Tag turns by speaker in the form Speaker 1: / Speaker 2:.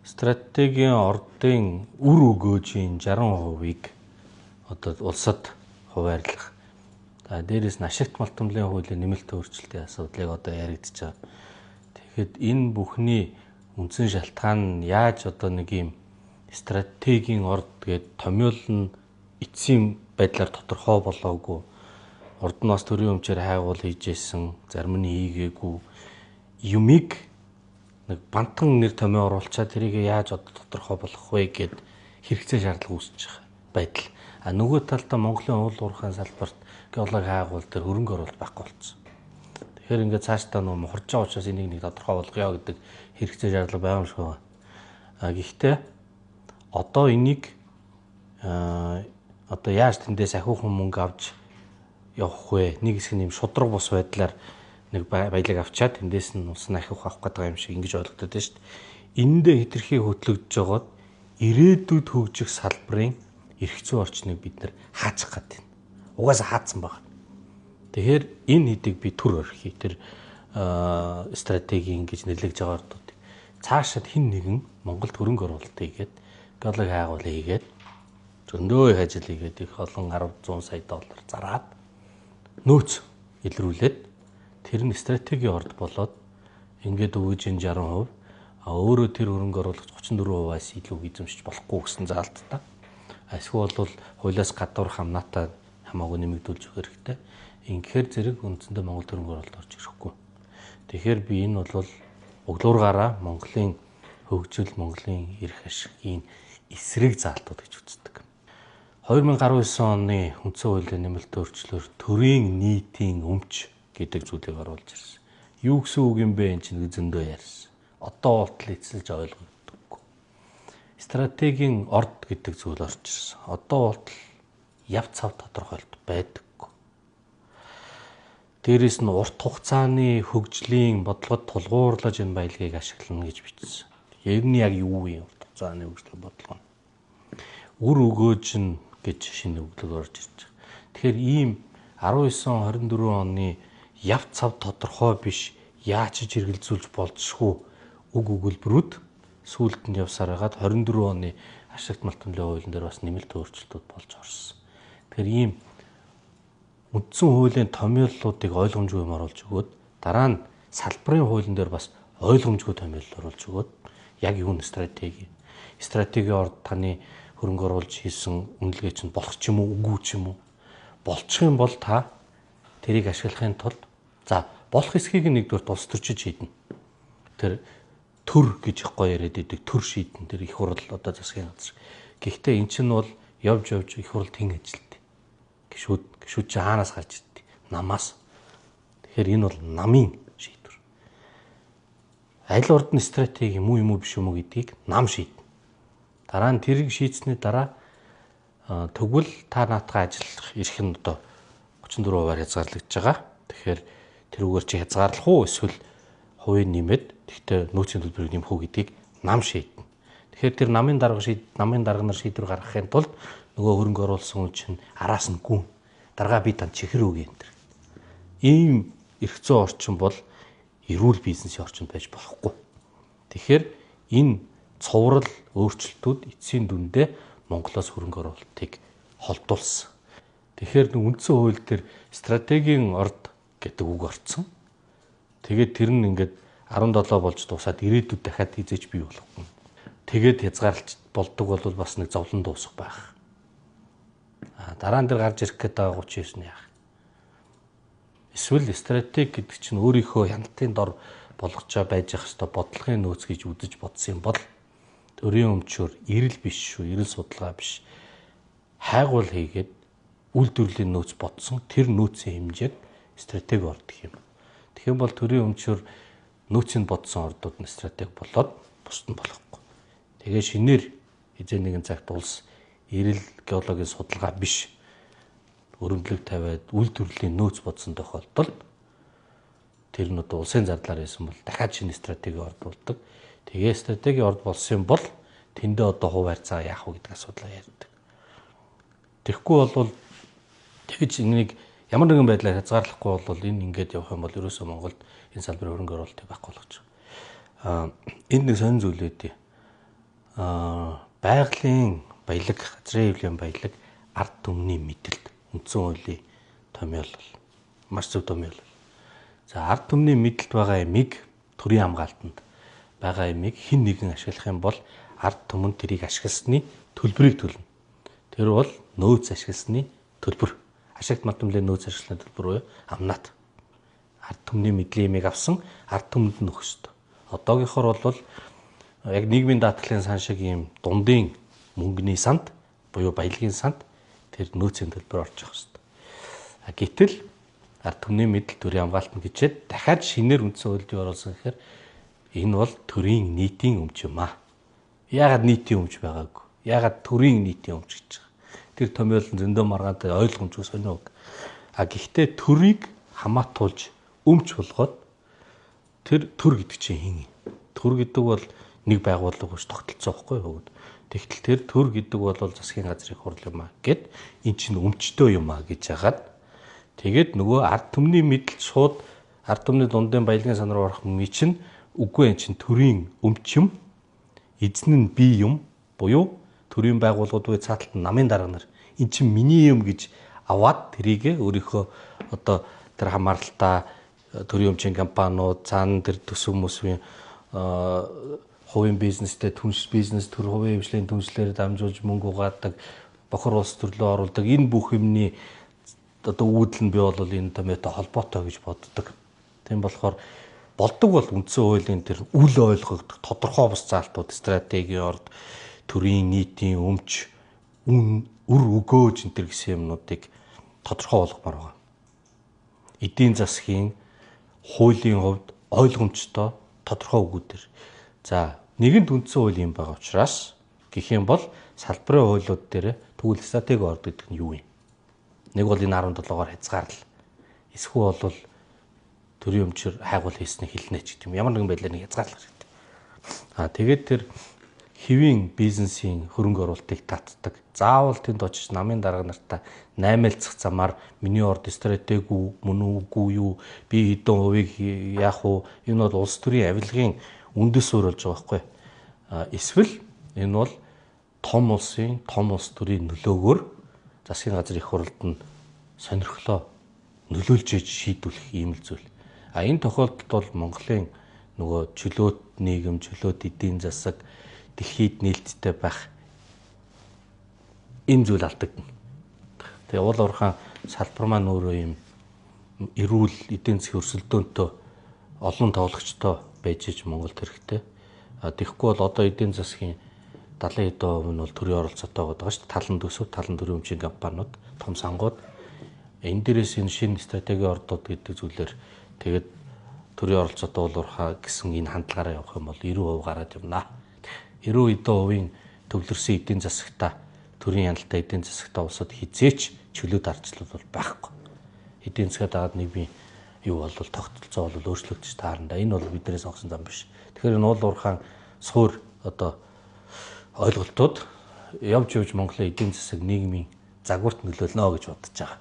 Speaker 1: Стратегийн ордын үр өгөөжийн 60%-ийг одоо улсад хуваарлах. Дээрээс нь ашигт малтомлын хуулийн нэмэлт өөрчлөлтийн асуудлыг одоо яригдж байгаа. Тэгэхэд энэ бүхний үндсэн шалтгаан нь яаж одоо нэг юм стратегийн орд гээд томьёол нь эцсийн байдлаар тодорхой болоогүй. Орд нь бас төрийн өмчээр хайгуул хийжсэн, зарим нь хийгээгүй юмыг нэг бантан нэр томьёо оруулчаад тэрийг яаж одоо тодорхой болгох вэ гэд хэрэгцээ шаардлага үүсэж байгаа байдал. Нөгөө талдаа Монголын уул уурхайн салбарт геологи хайгуул дээр хөрөнгө оруулалт байхгүй болсон. Тэгэхээр ингээд цаашдаа нөө хорж байгаа учраас энийг нэг тодорхой болгоё гэдэг хэрэгцээ шаардлага байгаа юм шиг байна. Гэхдээ одоо энийг одоо яаж тэндээс ахиухан мөнгө авч явах вэ? Нэг хэсэг нь юм шудраг бус байдлаар нэг баялаг авчаад тэндээс нь ус нь ахиух авах гэдэг юм шиг ингэж ойлгогдод байна шүү дээ. Эндээ хитрхи хөтлөгдөж жагаад ирээдүйд хөгжих салбарын эрх зүйн орчныг бид нэр хаачих гэдэг юм. Угаасаа хаацсан байна. Тэгэхээр энэ хэдийг би төр орхий. Тэр стратеги ингэж нэрлэгдэж байгаа ордууд. Цаашаад хин нэгэн Монголд хөрөнгө оруулалт хийгээд геологи хайгуул хийгээд зөндөө их ажил хийгээд их олон 10-100 сая доллар зараад нөөц илрүүлээд тэр нь стратегийн орд болоод ингээд өгөөжийн 60%, өөрөө тэр хөрөнгө оруулагч 34%-аас илүү эзэмшиж болохгүй гэсэн заалттай. Эсвэл бол хуулиас гадуур хамнаатай хамаагүй нэмэгдүүлж өгөх хэрэгтэй. Ингэхээр зэрэг үндсэндээ Монгол хөрөнгө оруулалт орж ирэхгүй. Тэгэхээр би энэ бол углуургаараа Монголын хөгжил, Монголын эрх ашигын эсрэг заалтууд гэж үздэг. 2019 оны үндсэн хуулийн нэмэлт өөрчлөлөөр төрийн нийтийн өмч гэдэг зүйлийг оруулж ирсэн. Юу гэсэн үг юм бэ энэ чинь зөндөө ярьсан. Одоо болтол эцэлж ойлгогддоггүй. Стратегийн орд гэдэг зүйл орж ирсэн. Одоо болтол яв цав тодорхойлт байдаггүй. Дээрээс нь урт хугацааны хөгжлийн бодлогод тулгуурлаж энэ баялагийг ашиглана гэж бичсэн. Ер нь яг юу вэ урт хугацааны хөгжлийн бодлого нь? Үр өгөөж нь гэж шинэ өглөг орж ирж байгаа. Тэгэхээр ийм 19-24 оны яв цав тодорхой биш яаж хэрэгэлзүүлж болзошгүй үг өгүүлбэрүүд сүүлд нь явсаар хагаад 24 оны ашигт малтомлын хуулийн дээр бас нэмэлт өөрчлөлтүүд болж орсон. Тэгэхээр ийм үндсэн хуулийн томьёоллуудыг ойлгомжгүй юм оруулж өгөөд дараа нь салбарын хуулийн дээр бас ойлгомжгүй томьёол оруулж өгөөд яг юу н стратеги орд таны хөрөнгө оруулж хийсэн үнэлгээ чинь болох ч юм уу үгүй ч юм уу болчих юм бол та тэрийг ашиглахын тулд за болох эсхийг нэгдүгээр улс төрчиж хийднэ. Тэр төр гэж их гоё яриад идэг төр шийдэн тэр их хурл одоо засгийн газар. Гэхдээ эн чинь бол явж их хурл тэн ажилт. Гişүүд чи хаанаас гарч ирдэ? Намаас. Тэгэхээр энэ бол намын шийдвэр. Аль ордны стратеги муу юм уу биш юм уу гэдгийг нам шийднэ. Дараа нь тэрийг шийдсэний дараа тэгвэл та наатаа ажиллах эрх нь одоо 34%-аар хязгаарлагдж байгаа. Тэгэхээр тэрүүгээр чи хязгаарлах уу эсвэл хувийн нэмээд тэгтээ нөөцийн төлбөрийг нэмэх үү гэдгийг нам шийднэ. Тэгэхээр тэр намын дарга нар шийдвэр гаргахын тулд нөгөө хөрөнгө оруулсан хүн чинь араас нь гүн даргаа би тань чихэр үгүй энэ. Ийм эрх зүйн орчин бол эрүүл бизнесийн орчинд байж болохгүй. Тэгэхээр энэ цоврал өөрчлөлтүүд эцсийн дүндээ Монголоос хөрөнгө оруулалтыг холдуулсан. Тэгэхээр үндсэн хууль дээр стратегийн орд гэдэг үг орцсон. Тэгээд тэр нь ингээд 17 болж дуусаад ирээдүйд дахиад хизээч бий болохгүй. Тэгээд хязгаарлалт болдог бол бас нэг зовлон дуусах байх. Дараа нь дээр гарч ирэх гээд байгаа 39 нь яах? Эсвэл стратеги гэдэг чинь өөрийнхөө хяналтын дор болгочоо байж ах хэвээр бодлогын нөөц гэж үзэж бодсон юм бол төрийн өмчөөр эрэл биш шүү, эрэл судалгаа биш. Хайгуул хийгээд үйлдвэрлэлийн нөөц бодсон тэр нөөцийн хэмжээг стратеги орд гэх юм. Тэгэх юм бол төрийн өмчөөр нөөцөнд бодсон ордууд нь стратеги болоод бусд нь болохгүй. Тэгээ шинээр хизээ нэгэн цагт улс эрэл геологийн судалгаа биш өрөмдлөг тавиад үйлдвэрлэлийн нөөц бодсон тохиолдолд тэр нь одоо улсын зардлаар байсан бол дахиад шинэ стратеги орд болдог. Тэгээ стратеги орд болсон бол тэндээ одоо хувь харьцаа яах вэ гэдэг асуудлаа ярьдаг. Тэгэхгүй бол тэгж энийг ямар нэгэн байдлаар хязгаарлахгүй бол энэ ингээд явах юм бол ерөөсөө Монголд энэ салбарын хөрөнгө оруулалтыг байхгүй болгож байгаа. Энд нэг сонир зүйл үүдээ. байгалийн баялаг, газрын хэвлэлийн баялаг ард түмний мэдэлд үндсэн хуулийн томьёолол маш зөв томьёолол. За ард түмний мэдэлд байгаа ямиг төрийн хамгаалтанд байгаа ямиг хэн нэгэн ашиглах юм бол ард түмэн тэрийг ашигласны төлбөрийг төлнө. Тэр бол нөөц ашигласны төлбөр. Ашигт мандамлын нөөц ашигласны төлбөр буюу амнат. Ард түмний мэдлийн ямиг авсан ард түмэнд нь өгөх ёстой. Одоогийнхоор бол яг нийгмийн даатгалын сан шиг ийм дундын мөнгөний санд буюу баялагын санд тэр нөөцийн төлбөр орж явах ёстой. Гэтэл ард түмний мэдэл төрийн хамгаалалт гэжээд дахиад шинээр үндсэн хуульд юу оруулсан гэхээр энэ бол төрийн нийтийн өмч юм аа. Яагаад нийтийн өмч байгаагүй? Яагаад төрийн нийтийн өмч гэж байгаа? Тэр томьёолын зөндөө маргаантай ойлгомжгүй сонио. Гэхдээ төрийг хамаатуулж өмч болгоод тэр төр гэдэг чинь хин юм? Төр гэдэг бол нэг байгууллага биш тогтолцоо байхгүй юу? Тэгтэл тэр төр гэдэг бол засгийн газрын хурал юм аа гэд эн чинь өмчтөө юм аа гэж хагаад тэгээд нөгөө ард түмний мэдэлд шууд ард түмний дундын баялагын сан руу орох мэй чинь үгүй эн чинь төрийн өмч юм. Эзэн нь би юм буюу төрийн байгууллагууд буюу цааталт намын дарга нар эн чинь миний юм гэж аваад тэрийг өөрийнхөө одоо тэр хамааралтаа төрийн өмчийн компаниуд цаана тэр төсөв мөсвийн хувийн бизнестэй түнш бизнес төр хувийн хвшлийн түншлээр дамжуулж мөнгө угаадаг бохор улс төрлөө оруулдаг энэ бүх юмны одоо үүдэл нь би бол энэ томьёотой холбоотой гэж боддог. Тийм болохоор болдог бол үндсэн хуулийн тэр үл ойлгогдох тодорхой бус заалтууд стратегийн орд төрийн нийтийн өмч үр өгөөж энэ төр гэсэн юмнуудыг тодорхой болгомоор байгаа. Эдийн засгийн хуулийн хувьд ойлгомжтой тодорхой үгүүдээр. За нэгэнд үндсэн хууль юм байгаа учраас гэх юм бол салбарын хуулиуд дээр тэгвэл стратеги орд гэдэг нь юу юм? Нэг бол энэ 17-оор хязгаарлал. Эсвэл бол төрийн өмчөр хайгуул хийснийг хэлнэ ч гэдэг юм. Ямар нэгэн байдлаар нэг хязгаарлах хэрэгтэй. Тэгээд тэр хэвийн бизнесийн хөрөнгө оруулалтыг татдаг. Заавал тэнд очиж намын дарга нартаа наймаалцах замаар миний орд стратеги мөн үгүй юу? Би хэдэн хувийг яах вэ? Энэ бол улс төрийн авилгын үндэс суурь болж байгаа байхгүй. Эсвэл энэ бол том улсын том улс төрийн нөлөөгөөр засгийн газрын их хуралд нь сонирхлоо нөлөөлж шийдвэрлэх ийм л зүйл. Энэ тохиолдолд бол Монголын нөгөө чөлөөт нийгэм, чөлөөт эдийн засаг дэлхийд нээлттэй байх энэ зүйл алдагдана. Тэгээ уул уурхаан салбар маань өөрөө юм эрүүл эдийн засгийн өрсөлдөөнтэй олон тоглогчтой байж иж Монголд хэрэгтэй. Тэгэхгүй бол одоо эдийн засгийн 70% нь бол төрийн оролцоотой байгаа шүү дээ. Талан төсөв, талан төрийн өмчийн компаниуд, том сангууд. Энэ дээрээс энэ шинэ стратегийн ордууд гэдэг зүйлээр тэгээд төрийн оролцоотой уулуурхаа гэсэн энэ хандлагаараа явах юм бол 90% гараад явна. 90% төвлөрсөн эдийн засагта төрийн яналтаа эдийн засагта улсад хизээч чөлөөт ардчлал бол байхгүй. Эдийн засгаа дагаад нэг би юу бол тогтолцоо бол өөрчлөгдөж таарна. Энэ бол биднээс огсон зам биш. Тэгэхээр энэ уулуурхаан суур одоо ойлголтууд явж Монголын эдийн засаг нийгмийн загварт нөлөөлнө гэж бодож байгаа.